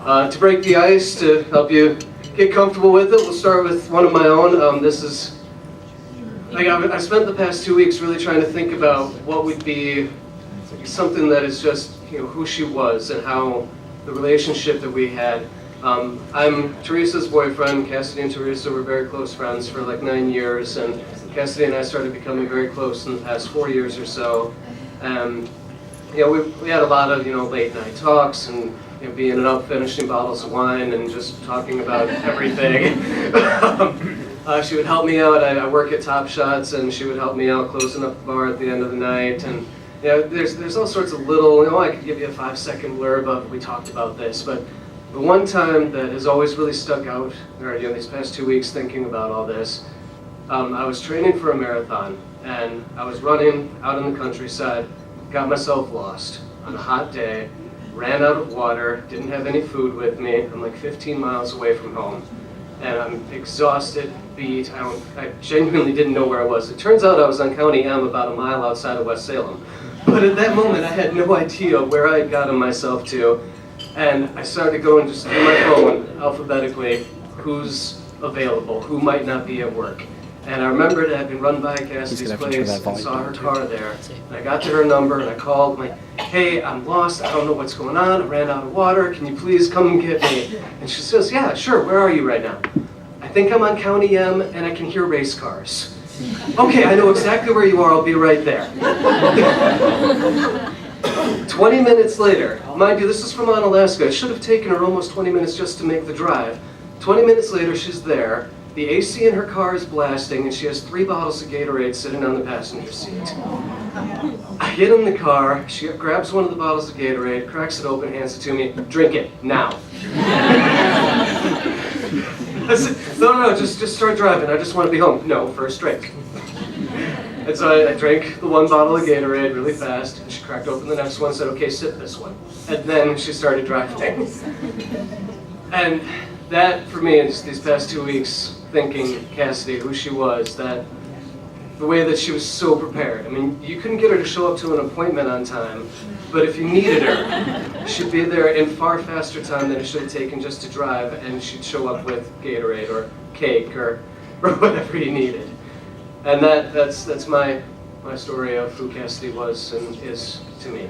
To break the ice, to help you get comfortable with it, we'll start with one of my own. This is, I spent the past 2 weeks really trying to think about what would be something that is just, who she was and how the relationship that we had. I'm Teresa's boyfriend. Cassidy and Teresa were very close friends for like 9 years, and Cassidy and I started becoming very close in the past 4 years or so. We had a lot of late night talks and being up finishing bottles of wine and just talking about everything. She would help me out. I work at Top Shots, and she would help me out closing up the bar at the end of the night. And there's all sorts of little. I could give you a 5-second blurb of we talked about this, but the one time that has always really stuck out, or these past 2 weeks thinking about all this, I was training for a marathon, and I was running out in the countryside, got myself lost on a hot day, ran out of water, didn't have any food with me. I'm like 15 miles away from home, and I'm exhausted, beat. I genuinely didn't know where I was. It turns out I was on County M about a mile outside of West Salem, but at that moment I had no idea where I had gotten myself to. And I started going just through my phone alphabetically, who's available, who might not be at work. And I remembered I had been run by Cassidy's place and saw her car there. And I got to her number and I called, like, hey, I'm lost, I don't know what's going on, I ran out of water, can you please come and get me? And she says, yeah, sure, where are you right now? I think I'm on County M and I can hear race cars. Okay, I know exactly where you are, I'll be right there. 20 minutes later, mind you, this is from Alaska. It should have taken her almost 20 minutes just to make the drive. 20 minutes later, she's there. The AC in her car is blasting, and she has 3 bottles of Gatorade sitting on the passenger seat. I get in the car. She grabs one of the bottles of Gatorade, cracks it open, hands it to me. Drink it, now. I said, no, just start driving. I just want to be home. No, first drink. And so I drank the 1 bottle of Gatorade really fast, and she cracked open the next one and said, okay, sip this one. And then she started driving. And that, for me, in just these past 2 weeks, thinking Cassidy, who she was, that the way that she was so prepared. I mean, you couldn't get her to show up to an appointment on time, but if you needed her, she'd be there in far faster time than it should have taken just to drive, and she'd show up with Gatorade or cake or whatever you needed. And that's my story of who Cassidy was and is to me.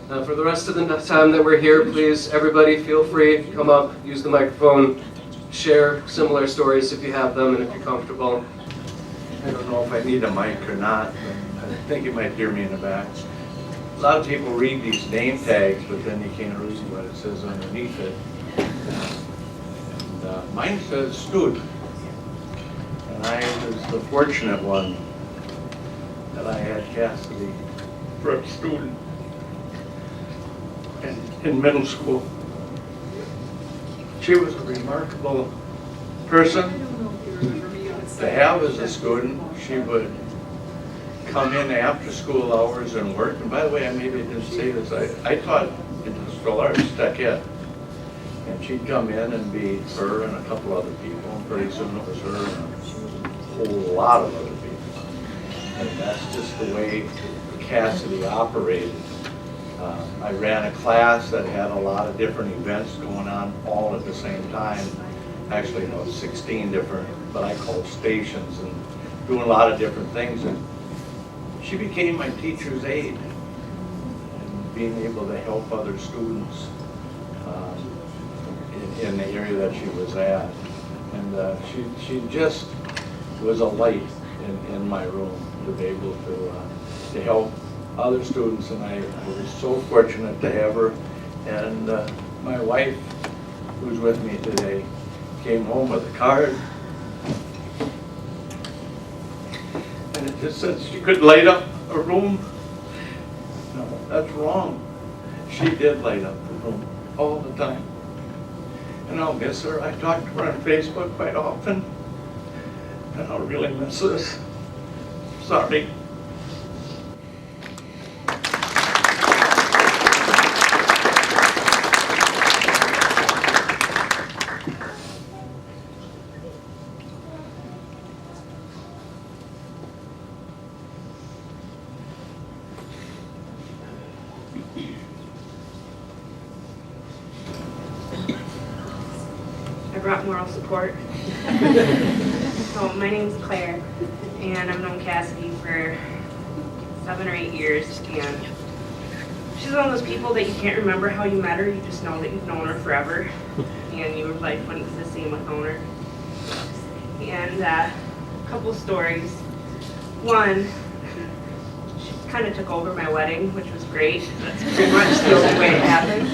For the rest of the time that we're here, please, everybody, feel free, come up, use the microphone, share similar stories if you have them and if you're comfortable. I don't know if I need a mic or not, but I think you might hear me in the back. A lot of people read these name tags, but then you can't read what it says underneath it. And, mine says student. And I was the fortunate one that I had Cassidy for a student in middle school. She was a remarkable person to have as a student. She would come in after school hours and work. And by the way, I maybe didn't say this, I taught industrial arts, tech ed. And she'd come in and be her and a couple other people. And pretty soon it was her and a whole lot of other people. And that's just the way Cassidy operated. I ran a class that had a lot of different events going on all at the same time. Actually, 16 different, but I call stations, and doing a lot of different things. And she became my teacher's aide, and being able to help other students in the area that she was at. And she just was a light in my room to be able to help other students, and I was so fortunate to have her. And my wife, who's with me today, came home with a card, and it just says she could light up a room. No, that's wrong. She did light up the room all the time, and I'll miss her. I talk to her on Facebook quite often, and I'll really miss this. Sorry. brought moral support. So my name's Claire, and I've known Cassidy for 7 or 8 years, and she's one of those people that you can't remember how you met her, you just know that you've known her forever, and your life wouldn't be the same without her. And a couple stories. One, she kind of took over my wedding, which was great. That's pretty much the only way it happened.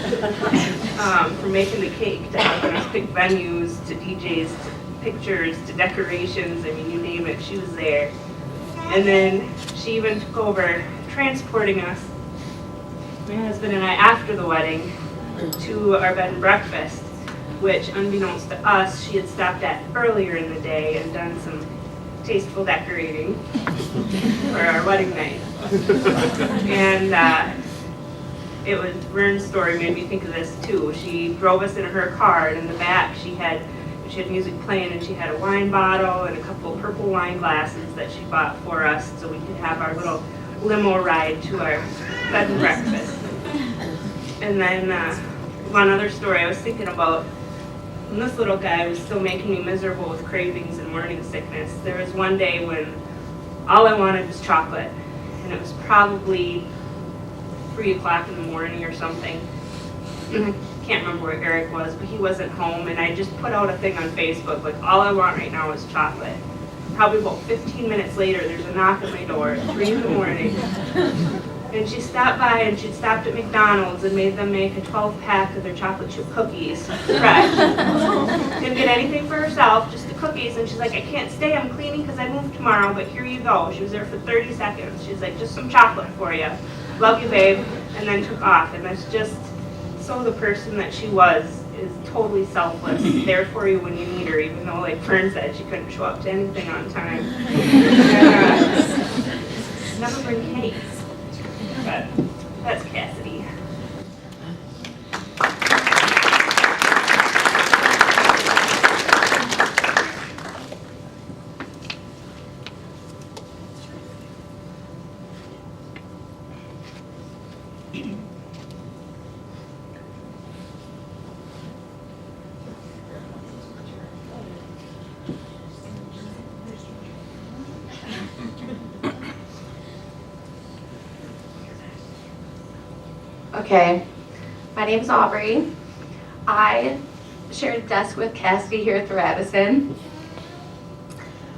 From making the cake to having us pick venues, to DJs, to pictures, to decorations, I mean, you name it, she was there. And then she even took over transporting us, my husband and I, after the wedding, to our bed and breakfast, which, unbeknownst to us, she had stopped at earlier in the day and done some tasteful decorating for our wedding night. And it was, Vern's story made me think of this too. She drove us in her car, and in the back she had music playing, and she had a wine bottle and a couple of purple wine glasses that she bought for us so we could have our little limo ride to our bed and breakfast. And then one other story I was thinking about, when this little guy was still making me miserable with cravings and morning sickness, there was one day when all I wanted was chocolate, and it was probably 3 o'clock in the morning or something. Can't remember where Eric was, but he wasn't home, and I just put out a thing on Facebook, like, all I want right now is chocolate. Probably about 15 minutes later, there's a knock at my door at 3 in the morning. And she stopped by, and she'd stopped at McDonald's and made them make a 12-pack of their chocolate chip cookies, fresh. Didn't get anything for herself, just the cookies, and she's like, I can't stay, I'm cleaning because I move tomorrow, but here you go. She was there for 30 seconds. She's like, just some chocolate for you. Love you, babe. And then took off, and that's just so the person that she was is totally selfless, there for you when you need her, even though, like Fern said, she couldn't show up to anything on time. And, never bring cake. But that's Cassidy. Okay, my name's Aubrey. I shared a desk with Cassidy here through Addison.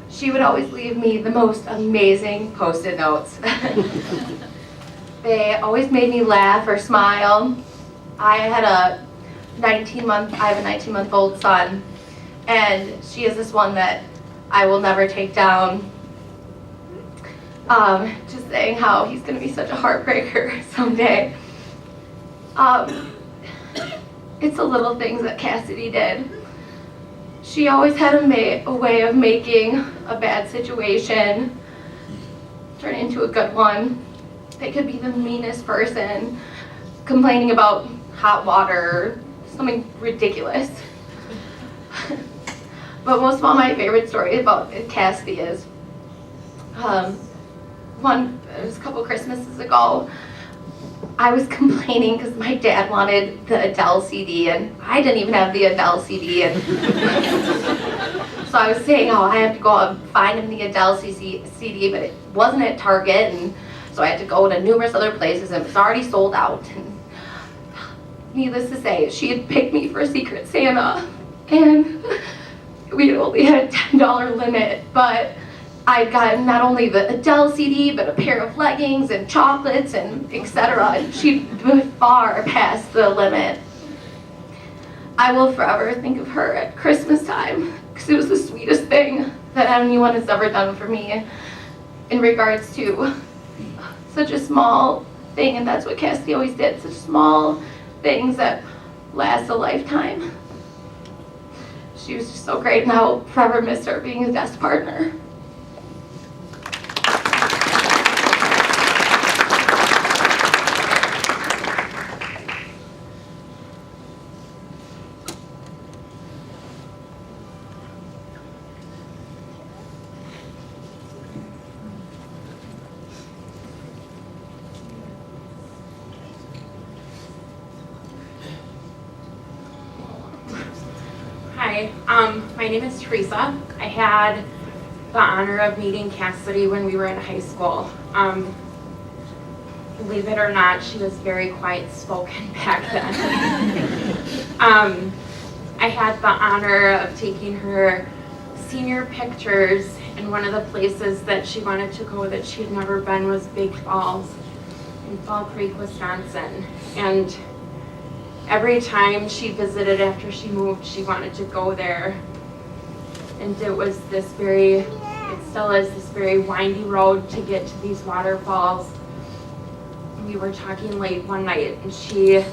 She would always leave me the most amazing Post-it notes. They always made me laugh or smile. I have a 19-month-old son, and she is this one that I will never take down. Just saying how he's going to be such a heartbreaker someday. It's the little things that Cassidy did. She always had a way of making a bad situation turn into a good one. They could be the meanest person complaining about hot water, something ridiculous. But most of all, my favorite story about Cassidy is it was a couple Christmases ago. I was complaining because my dad wanted the Adele CD, and I didn't even have the Adele CD. And so I was saying, oh, I have to go and find him the Adele CD, but it wasn't at Target, and so I had to go to numerous other places, and it was already sold out. And needless to say, she had picked me for Secret Santa, and we only had a $10 limit, but I'd gotten not only the Adele CD, but a pair of leggings and chocolates and etc. And she far passed the limit. I will forever think of her at Christmas time, because it was the sweetest thing that anyone has ever done for me in regards to such a small thing, and that's what Cassidy always did, such small things that last a lifetime. She was just so great, and I will forever miss her being a desk partner. Hi, Hi, my name is Teresa. I had the honor of meeting Cassidy when we were in high school. Believe it or not, she was very quiet spoken back then. I had the honor of taking her senior pictures, and one of the places that she wanted to go that she had never been was Big Falls in Fall Creek, Wisconsin. And every time she visited after she moved, she wanted to go there. And it was this it still is this very windy road to get to these waterfalls. We were talking late one night, and she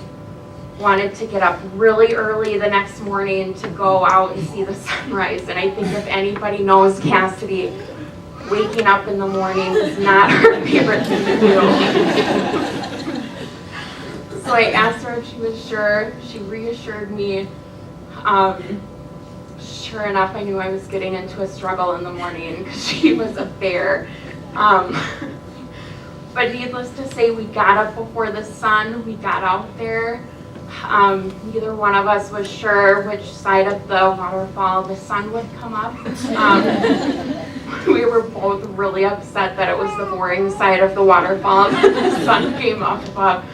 wanted to get up really early the next morning to go out and see the sunrise. And I think if anybody knows Cassidy, waking up in the morning is not her favorite thing to do. So I asked her if she was sure. She reassured me. Sure enough, I knew I was getting into a struggle in the morning because she was a bear. But needless to say, we got up before the sun. We got out there. Neither one of us was sure which side of the waterfall the sun would come up. We were both really upset that it was the boring side of the waterfall that the sun came up above.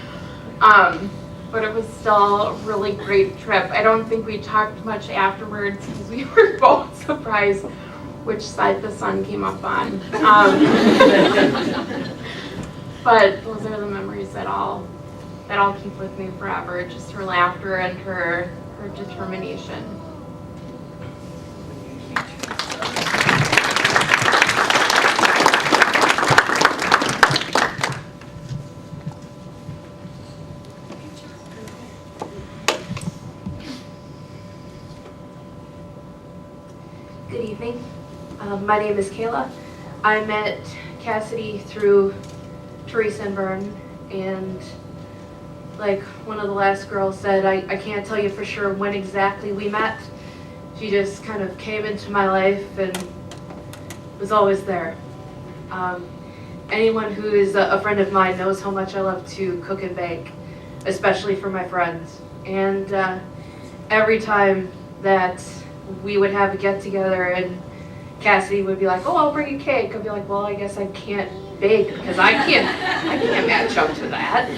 But it was still a really great trip. I don't think we talked much afterwards because we were both surprised which side the sun came up on. But those are the memories that I'll keep with me forever. Just her laughter and her determination. Good evening. My name is Kayla. I met Cassidy through Teresa and Vern, and like one of the last girls said, I can't tell you for sure when exactly we met. She just kind of came into my life and was always there. Anyone who is a friend of mine knows how much I love to cook and bake, especially for my friends. And every time that we would have a get together and Cassidy would be like, "Oh, I'll bring a cake." I'd be like, "Well, I guess I can't bake because I can't match up to that."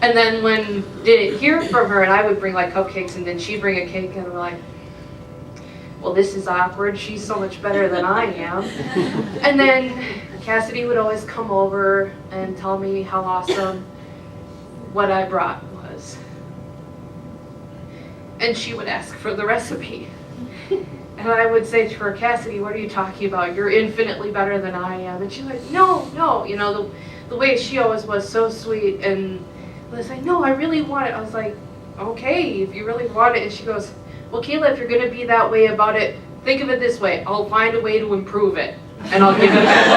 And then when didn't hear from her, and I would bring like cupcakes, and then she'd bring a cake, and I'm like, "Well, this is awkward. She's so much better than I am." And then Cassidy would always come over and tell me how awesome what I brought was. And she would ask for the recipe. And I would say to her, "Cassidy, what are you talking about? You're infinitely better than I am." And she's like, no. You know, the way she always was so sweet. And I was like, "No, I really want it." I was like, "Okay, if you really want it." And she goes, "Well, Kayla, if you're going to be that way about it, think of it this way. I'll find a way to improve it, and I'll give it back."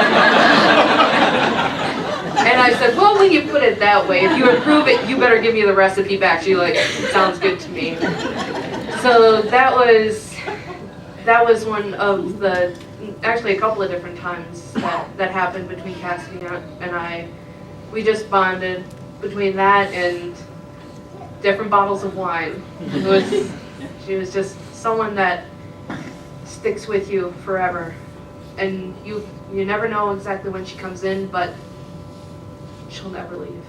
And I said, "Well, when you put it that way, if you improve it, you better give me the recipe back." She's like, "Sounds good to me." So that was one of the, actually a couple of different times that happened between Cassidy and I. We just bonded between that and different bottles of wine. She was just someone that sticks with you forever. And you never know exactly when she comes in, but she'll never leave.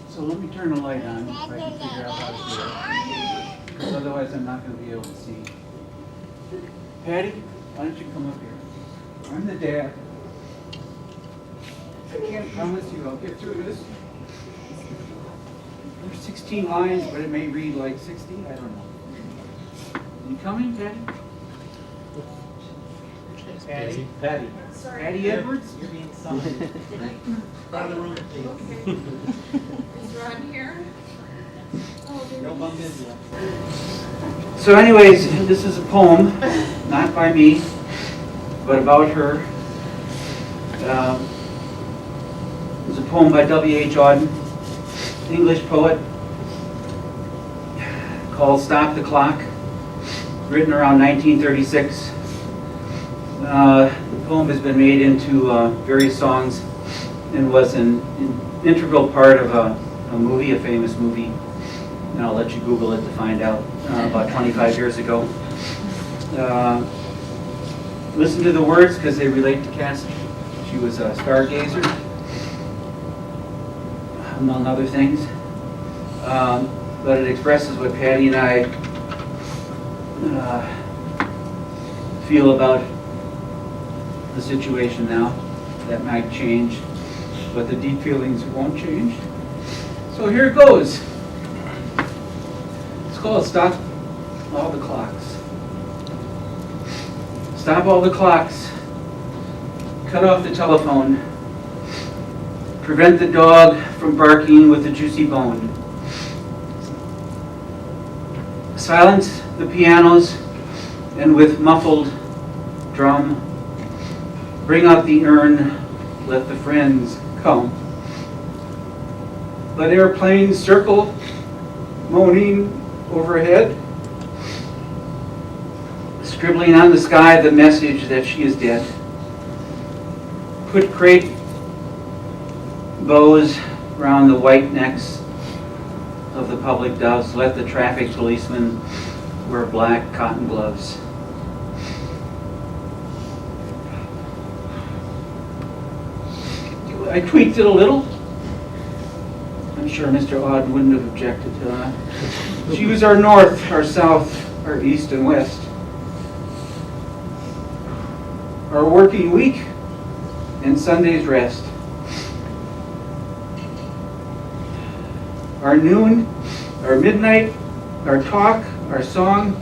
So let me turn the light on if I can figure out how to do it. Because otherwise I'm not going to be able to see. Patty, why don't you come up here? I'm the dad. I can't promise you I'll get through this. There's 16 lines, but it may read like 60. I don't know. You coming, Patty? Patty? Patty. Patty Edwards? You're being summoned. Out of the room, please. Is Ron here? No bump into you. So anyways, this is a poem, not by me, but about her. It's a poem by W.H. Auden, English poet, called "Stop the Clock." written around 1936. The poem has been made into various songs and was an integral part of a movie, a famous movie, and I'll let you Google it to find out, about 25 years ago. Listen to the words because they relate to Cassidy. She was a stargazer, among other things. But it expresses what Patty and I feel about the situation now. That might change, but the deep feelings won't change. So here it goes. It's called Stop All the Clocks. Stop all the clocks. Cut off the telephone. Prevent the dog from barking with a juicy bone. Silence the pianos and with muffled drum, bring out the urn, let the friends come. Let airplanes circle, moaning overhead, scribbling on the sky the message that she is dead. Put crepe bows round the white necks of the public doves. Let the traffic policemen wear black cotton gloves. I tweaked it a little. I'm sure Mr. Odd wouldn't have objected to that. She was our north, our south, our east and west. Our working week and Sunday's rest. Our noon, our midnight, our talk, our song.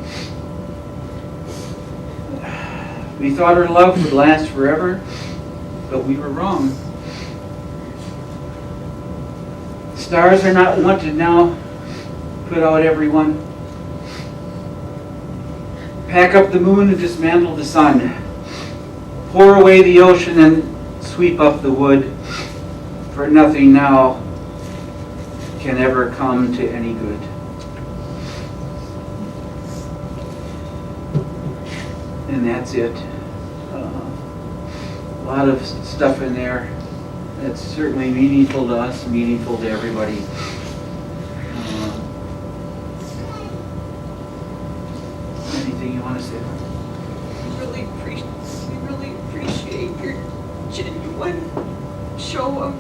We thought our love would last forever, but we were wrong. Stars are not wanted now. Put out everyone. Pack up the moon and dismantle the sun. Pour away the ocean and sweep up the wood. For nothing now can ever come to any good. And that's it. A lot of stuff in there that's certainly meaningful to us, meaningful to everybody. Anything you want to say? We really appreciate your genuine show of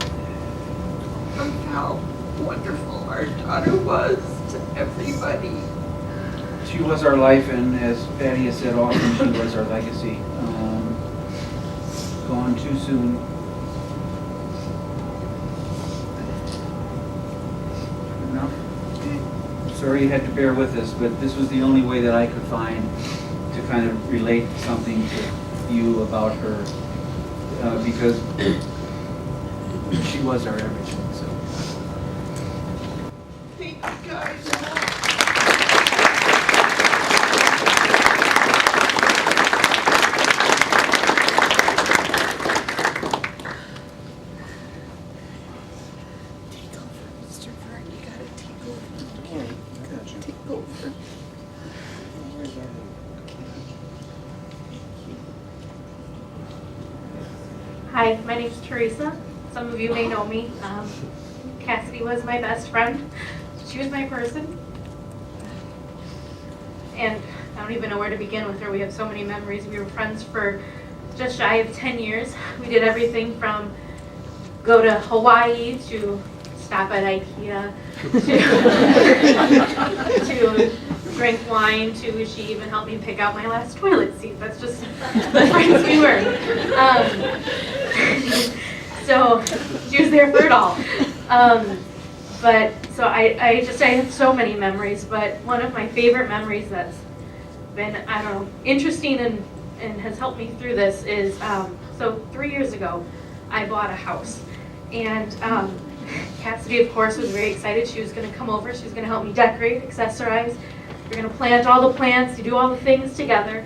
how wonderful our daughter was to everybody. She was our life, and as Patty has said often, she was our legacy. Gone too soon. Enough. Sorry you had to bear with us, but this was the only way that I could find to kind of relate something to you about her, because she was our everything. So. Thank you guys. Hi, my name's Teresa. Some of you may know me. Cassidy was my best friend. She was my person. And I don't even know where to begin with her. We have so many memories. We were friends for just shy of 10 years. We did everything from go to Hawaii to stop at IKEA to drink wine to she even helped me pick out my last toilet seat. That's just the friends we were. So she was there for it all. But so I have so many memories, but one of my favorite memories that's been, I don't know, interesting and has helped me through this is, so 3 years ago, I bought a house. And Cassidy, of course, was very excited. She was going to come over. She was going to help me decorate, accessorize. We're going to plant all the plants, to do all the things together.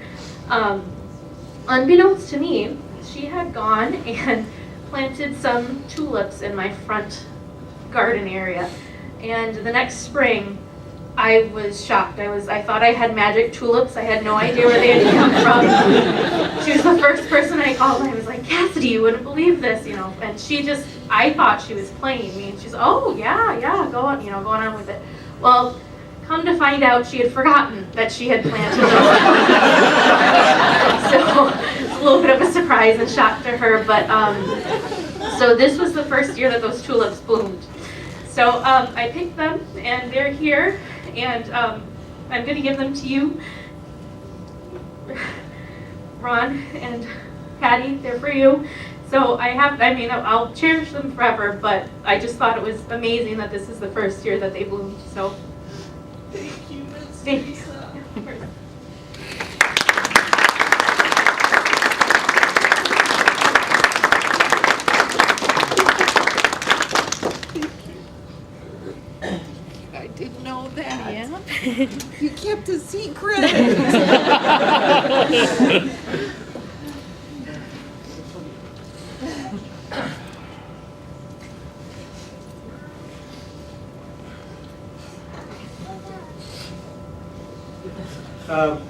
Unbeknownst to me, she had gone and planted some tulips in my front garden area. And the next spring, I was shocked. I thought I had magic tulips. I had no idea where they had come from. She was the first person I called, and I was like, Cassidy, you wouldn't believe this, you know. And she just, I thought she was playing me, and she's, oh yeah, go on, you know, going on with it. Well, come to find out, she had forgotten that she had planted those. So it's a little bit of a surprise and shock to her. But so this was the first year that those tulips bloomed. So I picked them, and they're here, and I'm going to give them to you, Ron and Patty. They're for you. So I'll cherish them forever, but I just thought it was amazing that this is the first year that they bloomed. So Thank you, Miss thank you. Lisa. I didn't know that. Yeah. You kept a secret.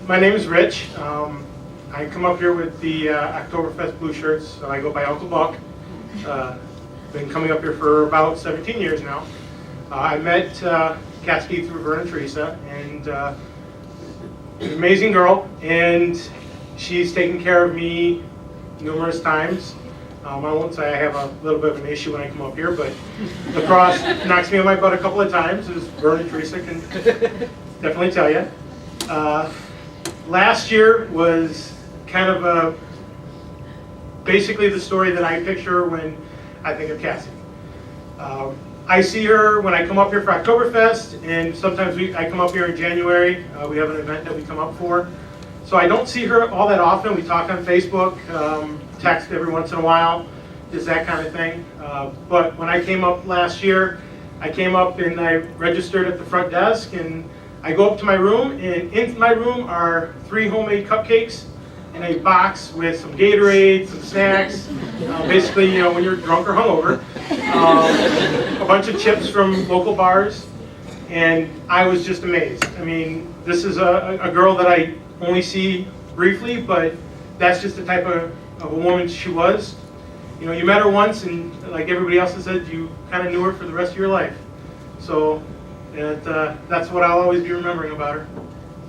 My name is Rich. I come up here with the Oktoberfest blue shirts. So I go by Uncle Buck. Been coming up here for about 17 years now. I met Cassidy through Vern and Teresa, and an amazing girl, and she's taken care of me numerous times. I won't say I have a little bit of an issue when I come up here, but lacrosse knocks me on my butt a couple of times, as Vern and Teresa can definitely tell you. Last year was kind of basically the story that I picture when I think of Cassidy. I see her when I come up here for Oktoberfest, and sometimes I come up here in January. We have an event that we come up for. So I don't see her all that often. We talk on Facebook, text every once in a while, just that kind of thing. But when I came up last year, I came up and I registered at the front desk, and I go up to my room, and in my room are 3 homemade cupcakes in a box with some Gatorade, some snacks, basically, you know, when you're drunk or hungover, a bunch of chips from local bars, and I was just amazed. I mean, this is a girl that I only see briefly, but that's just the type of a woman she was. You know, you met her once, and like everybody else has said, you kind of knew her for the rest of your life. So that's what I'll always be remembering about her.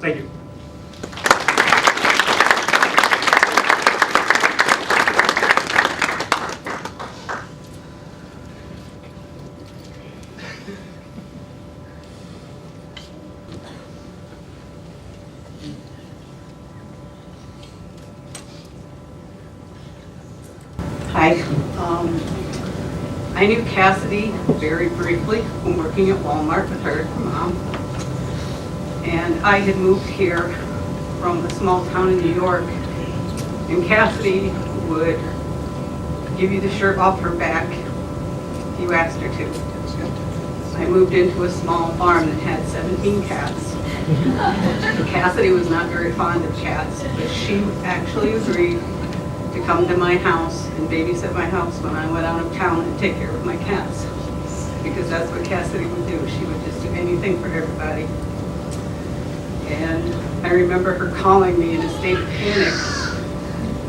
Thank you. Hi. I knew Cassidy very briefly when working at Walmart with her mom. And I had moved here from a small town in New York. And Cassidy would give you the shirt off her back if you asked her to. I moved into a small farm that had 17 cats. Cassidy was not very fond of cats, but she actually agreed to come to my house and babysit my house when I went out of town and take care of my cats. Because that's what Cassidy would do. She would just do anything for everybody. And I remember her calling me in a state of panic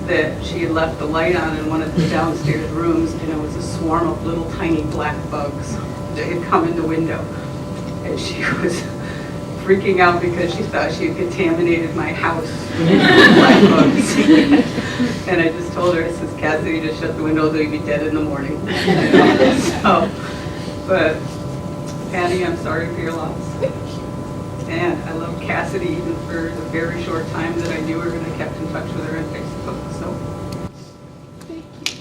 that she had left the light on in one of the downstairs rooms, and it was a swarm of little tiny black bugs that had come in the window. And she was freaking out because she thought she had contaminated my house with black bugs. And I just told her, I says, Cassidy, just shut the windows or you'll be dead in the morning. So, but Patty, I'm sorry for your loss. And I love Cassidy even for the very short time that I knew her, and I kept in touch with her on Facebook. So, thank you.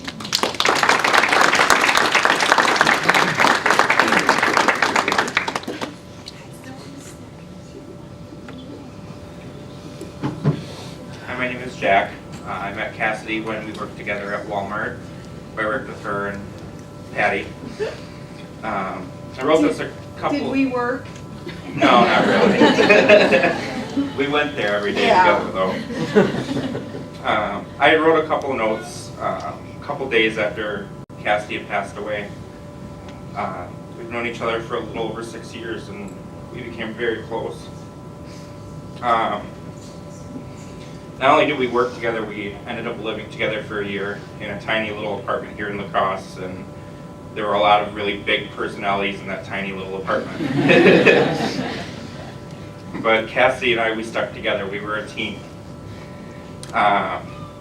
Hi, my name is Jack. I met Cassidy when we worked together at Walmart. I worked with her and Patty. I wrote this a couple... Did we work? No, not really. We went there every day together, though. I wrote a couple notes a couple days after Cassidy had passed away. We've known each other for a little over 6 years, and we became very close. Not only did we work together, we ended up living together for a year in a tiny little apartment here in La Crosse, and there were a lot of really big personalities in that tiny little apartment. But Cassidy and I, we stuck together. We were a team.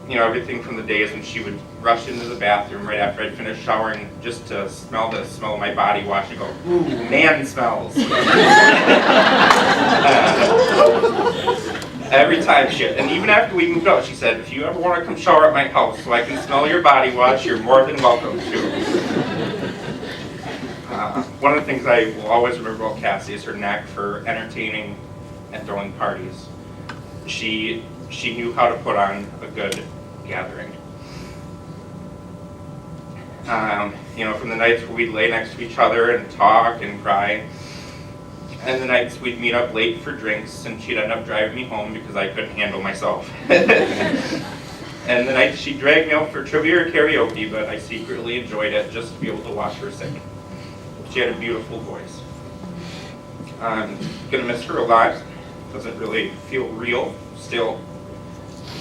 You know, everything from the days when she would rush into the bathroom right after I'd finished showering just to smell the smell of my body wash and go, ooh, man smells. Every time and even after we moved out, she said, if you ever want to come shower at my house so I can smell your body wash, you're more than welcome to. One of the things I will always remember about Cassie is her knack for entertaining and throwing parties. She knew how to put on a good gathering. You know, from the nights where we'd lay next to each other and talk and cry, and the nights we'd meet up late for drinks and she'd end up driving me home because I couldn't handle myself. And the nights she'd drag me out for trivia or karaoke, but I secretly enjoyed it just to be able to watch her sing. She had a beautiful voice. I'm gonna miss her a lot. Doesn't really feel real still.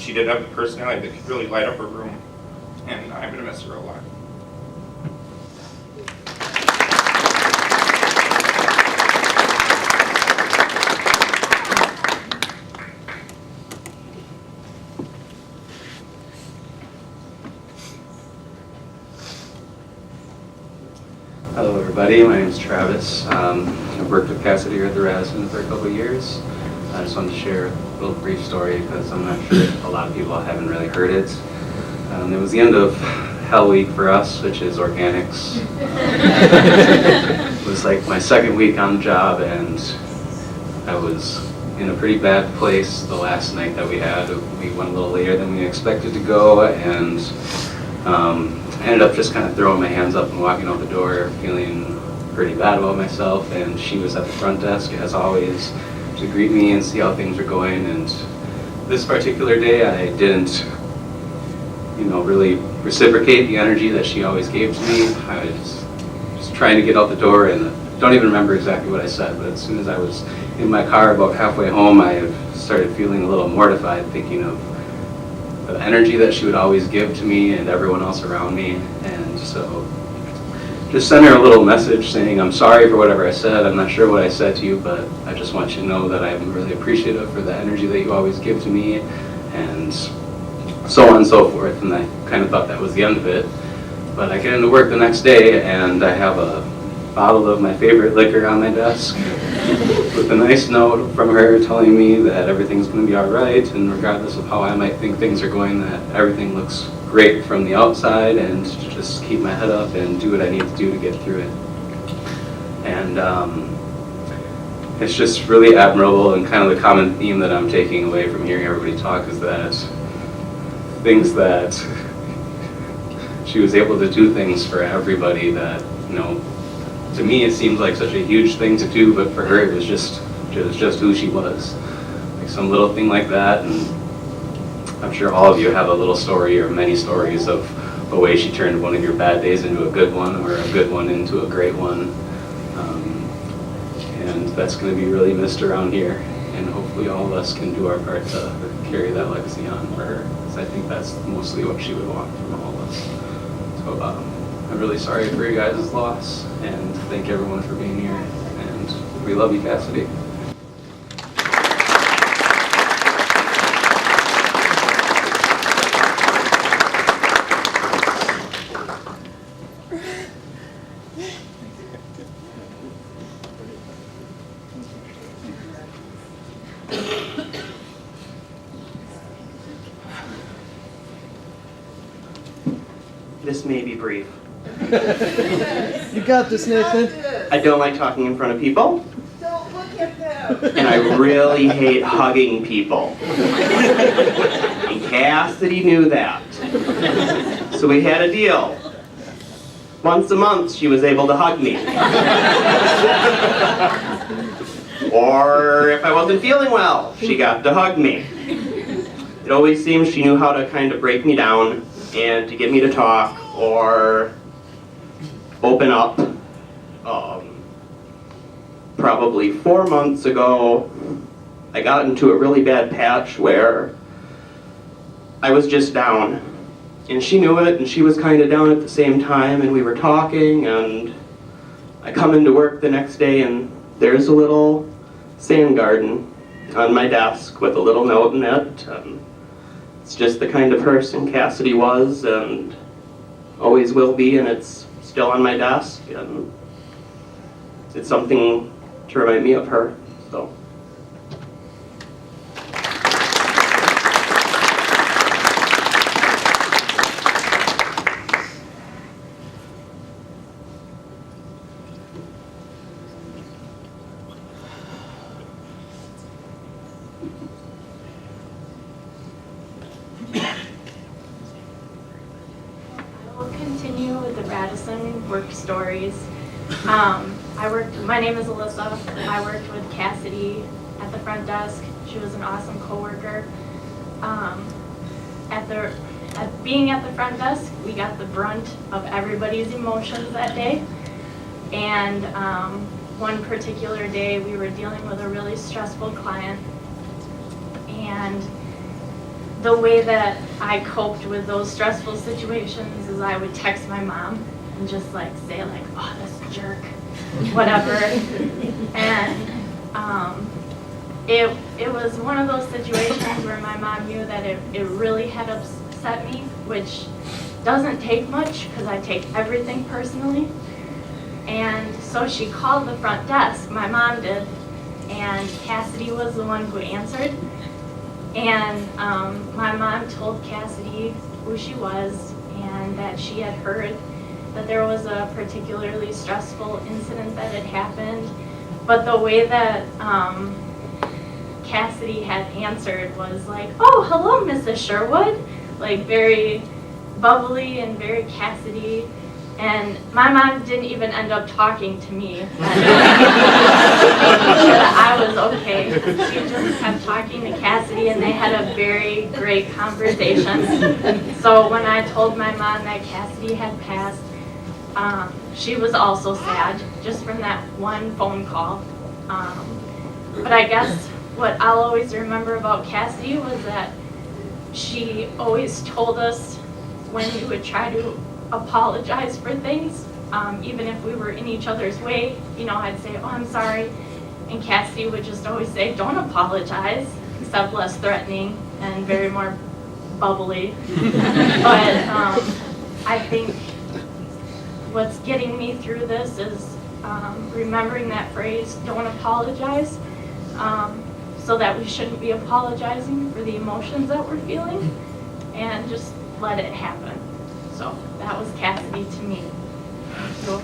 She did have the personality that could really light up her room, and I'm gonna miss her a lot. Hello everybody, my name is Travis. I've worked with Cassidy here at the Radisson for a couple of years. I just wanted to share a little brief story because I'm not sure a lot of people haven't really heard it. It was the end of Hell Week for us, which is organics. It was like my second week on the job, and I was in a pretty bad place the last night that we had. We went a little later than we expected to go, and I ended up just kind of throwing my hands up and walking out the door feeling pretty bad about myself, and she was at the front desk as always to greet me and see how things were going. And this particular day I didn't, really reciprocate the energy that she always gave to me. I was just trying to get out the door, and I don't even remember exactly what I said, but as soon as I was in my car about halfway home, I started feeling a little mortified, thinking of the energy that she would always give to me and everyone else around me. And so just sent her a little message saying, I'm sorry for whatever I said. I'm not sure what I said to you, but I just want you to know that I'm really appreciative for the energy that you always give to me, and so on and so forth. And I kind of thought that was the end of it. But I get into work the next day, and I have a bottle of my favorite liquor on my desk with a nice note from her telling me that everything's going to be all right, and regardless of how I might think things are going, that everything looks great from the outside, and to just keep my head up and do what I need to do to get through it. And it's just really admirable, and kind of the common theme that I'm taking away from hearing everybody talk is that things that she was able to do things for everybody that, to me it seems like such a huge thing to do, but for her it was just who she was. Like some little thing like that, and I'm sure all of you have a little story or many stories of a way she turned one of your bad days into a good one, or a good one into a great one. And that's going to be really missed around here, and hopefully all of us can do our part to carry that legacy on for her, because I think that's mostly what she would want from all of us. So I'm really sorry for your guys' loss, and thank everyone for being here, and we love you, Cassidy. This may be brief. You got this, Nathan. I don't like talking in front of people, Don't look at them. and I really hate hugging people. And Cassidy knew that. So we had a deal. Once a month, she was able to hug me. Or if I wasn't feeling well, she got to hug me. It always seemed she knew how to kind of break me down and to get me to talk or open up. probably 4 months ago, I got into a really bad patch where I was just down. And she knew it, and she was kind of down at the same time, and we were talking, and I come into work the next day, and there's a little sand garden on my desk with a little note in it. It's just the kind of person Cassidy was and always will be, and it's still on my desk, and it's something to remind me of her. So. We'll continue with the Radisson work stories. My name is Alyssa. I worked with Cassidy at the front desk. She was an awesome coworker. Being at the front desk, we got the brunt of everybody's emotions that day. And one particular day, we were dealing with a really stressful client. And the way that I coped with those stressful situations is I would text my mom and just like say like, oh, this jerk, whatever. And it was one of those situations where my mom knew that it really had upset me, which doesn't take much because I take everything personally. And so she called the front desk, my mom did, and Cassidy was the one who answered. And my mom told Cassidy who she was and that she had heard that there was a particularly stressful incident that had happened. But the way that Cassidy had answered was like, oh, hello, Mrs. Sherwood. Like very bubbly and very Cassidy. And my mom didn't even end up talking to me. That I was okay. She just kept talking to Cassidy and they had a very great conversation. So when I told my mom that Cassidy had passed, she was also sad just from that one phone call. But I guess what I'll always remember about Cassidy was that she always told us when we would try to apologize for things, even if we were in each other's way. You know, I'd say, oh, I'm sorry. And Cassidy would just always say, don't apologize, except less threatening and very more bubbly. But I think what's getting me through this is remembering that phrase, don't apologize, so that we shouldn't be apologizing for the emotions that we're feeling, and just let it happen. So that was Cassidy to me. So.